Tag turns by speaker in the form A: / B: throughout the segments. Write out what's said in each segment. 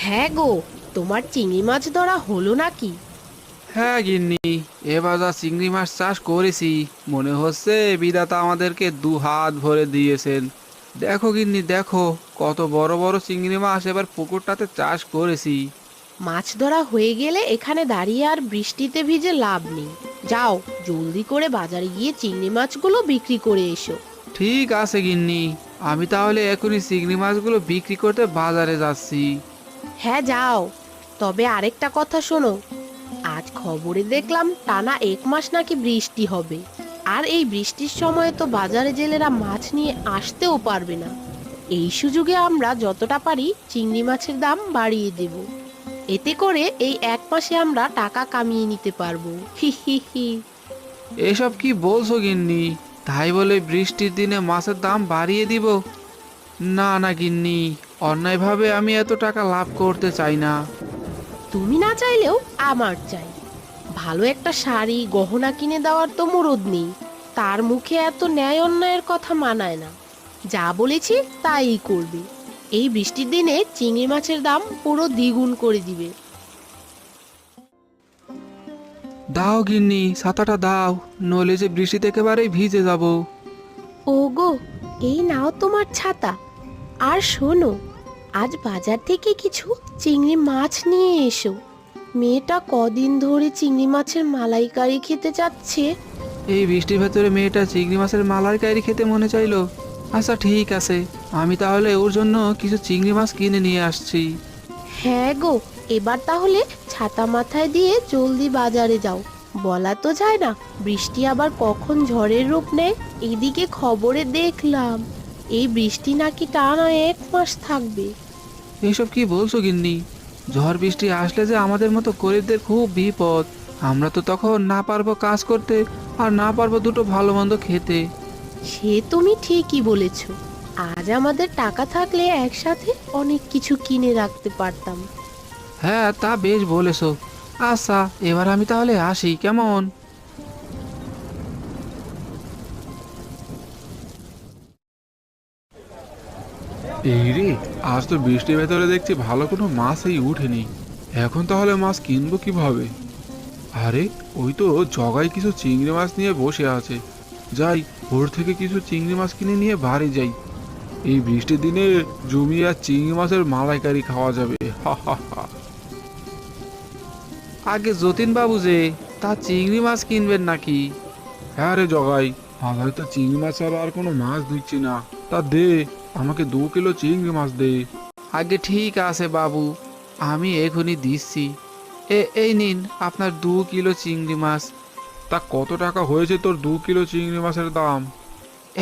A: হ্যাঁ গো, তোমার চিংড়ি মাছ ধরা হলো নাকি?
B: হ্যাঁ গিন্নি, এবার যা চিংড়ি মাছ চাষ করেছি, মনে হচ্ছে বিধাতা আমাদেরকে দু হাত ভরে দিয়েছেন। দেখো গিন্নি দেখো, কত বড় বড় চিংড়ি মাছ এবার পুকুরটাতে চাষ করেছি।
A: মাছ ধরা হয়ে গেলে এখানে দাঁড়িয়ে আর বৃষ্টিতে ভিজে লাভ নেই। যাও, জলদি করে বাজারে গিয়ে চিংড়ি মাছগুলো বিক্রি করে এসো।
B: ঠিক আছে গিন্নি, আমি তাহলে এখনই চিংড়ি মাছগুলো বিক্রি করতে বাজারে যাচ্ছি।
A: হ্যাঁ যাও। তবে আরেকটা কথা শোনো, আজ খবরে দেখলাম টানা 1 মাস নাকি বৃষ্টি হবে। আর এই বৃষ্টির সময়ে তো বাজারে জেলেরা মাছ নিয়ে আসতেও পারবে না। এই সুযোগে আমরা যতটা পারি চিংড়ি মাছের দাম বাড়িয়ে দেব। এতে করে এই 1 মাসে আমরা টাকা কামিয়ে নিতে পারবো। হি হি হি।
B: এসব কি বলছো গিন্নি? তাই বলে বৃষ্টির দিনে মাছের দাম বাড়িয়ে দিব? না না গিন্নি, অন্যায়ভাবে আমি এত টাকা লাভ করতে চাই না।
A: তুমি না চাইলেও আমার চাই। ভালো একটা শাড়ি গহনা কিনে দেওয়ার তো মুরদ নেই, তার মুখে এত ন্যায় অন্যায়ের কথা মানায় না। যা বলেছি তাই করবে। এই বৃষ্টির দিনে চিংড়ি মাছের দাম পুরো দ্বিগুণ করে দিবে।
B: দাও গিন্নি, ছাতাটা দাও, নইলে যে বৃষ্টিতে একেবারেই ভিজে যাব।
A: ওগো, এই নাও তোমার ছাতা। আর শোনো, আজ বাজার থেকে কিছু চিংড়ি মাছ নিয়ে এসো। মেয়েটা কদিন ধরে চিংড়ি মাছের মালাইকারি খেতে চাচ্ছে।
B: এই বৃষ্টির ভেতরে মেয়েটা চিংড়ি মাছের মালাইকারি খেতে মনে চাইলো। আচ্ছা ঠিক আছে, আমি তাহলে ওর জন্য কিছু চিংড়ি মাছ কিনে নিয়ে আসছি।
A: হ্যাঁ গো, এবার তাহলে ছাতা মাথায় দিয়ে জলদি বাজারে যাও। বলা তো যায় না, বৃষ্টি আবার কখন ঝড়ের রূপ নেয়। এদিকে খবরে দেখলাম এই বৃষ্টি নাকি টানা 1 মাস থাকবে।
B: এইসব কি বলছো গিন্নি? ঝড় বৃষ্টি আসলে যে আমাদের মতো গরিবদের খুব বিপদ। আমরা তো তখন না পারবো কাজ করতে, আর না পারবো দুটো ভালো মন্দ খেতে।
A: সে তুমি ঠিকই বলেছ। আজ আমাদের টাকা থাকলে একসাথে অনেক কিছু কিনে রাখতে পারতাম।
B: হ্যাঁ তা বেশ বলেছো। আচ্ছা, এবার আমি তাহলে আসি, কেমন? এই রে, আজ তো বৃষ্টির ভেতরে দেখছি ভালো কোনো মাছই উঠেনি। এখন তাহলে মাছ কিনবো কিভাবে? আরে, ওই তো জগাই কিছু চিংড়ি মাছ নিয়ে বসে আছে। যাই, ওর থেকে কিছু চিংড়ি মাছ কিনে নিয়ে বাড়ি যাই। এই বৃষ্টির দিনে জমি আর চিংড়ি মাছের মালাইকারি খাওয়া যাবে। হা হা হা। আগে যতীন বাবু যে, তা চিংড়ি মাছ কিনবেন নাকি? হ্যাঁ রে জগাই, বাজারে তো চিংড়ি মাছ ছাড়া আর কোনো মাছ দিচ্ছি না। তা দে, আমাকে 2 কিলো চিংড়ি মাছ দে। আগে ঠিক আছে বাবু, আমি এখনই দিচ্ছি। এই নিন আপনার 2 কিলো চিংড়ি মাছ। তা কত টাকা হয়েছে তোর 2 কিলো চিংড়ি মাছের দাম?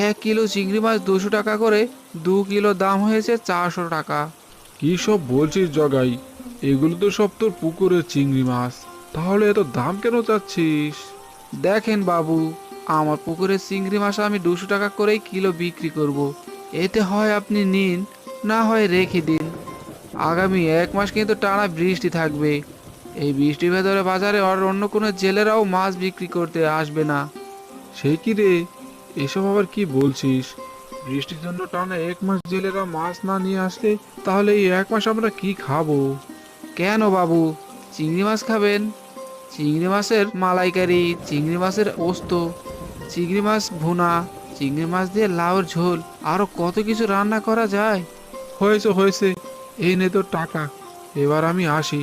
B: 1 কিলো চিংড়ি মাছ 200 টাকা করে, 2 কিলো দাম হয়েছে 400 টাকা। কি সব বলছিস জগাই? এগুলো তো সব তোর পুকুরের চিংড়ি মাছ, তাহলে এত দাম কেন চাচ্ছিস? দেখেন বাবু, আমার পুকুরের চিংড়ি মাছ আমি 200 টাকা করেই কিলো বিক্রি করব। এতে হয় আপনি নিন, না হয় রেখে দিন। আগামী 1 মাস কিন্তু টানা বৃষ্টি থাকবে। এই বৃষ্টির ভেতরে বাজারে আর অন্য কোনো জেলেরাও মাছ বিক্রি করতে আসবে না। সে কি রে, এসব আবার কি বলছিস? বৃষ্টির জন্য টানা 1 মাস জেলেরা মাছ না নিয়ে আসলে তাহলে এই 1 মাস আমরা কি খাবো? কেন বাবু, চিংড়ি মাছ খাবেন? চিংড়ি মাছের মালাইকারি, চিংড়ি মাছের ওস্ত, চিংড়ি মাছ ভুনা, চিংড়ি মাছ দিয়ে লাউর ঝোল, আরো কত কিছু রান্না করা যায়। হয়েছে হয়েছে, এই নে তোর টাকা, এবার আমি আসি।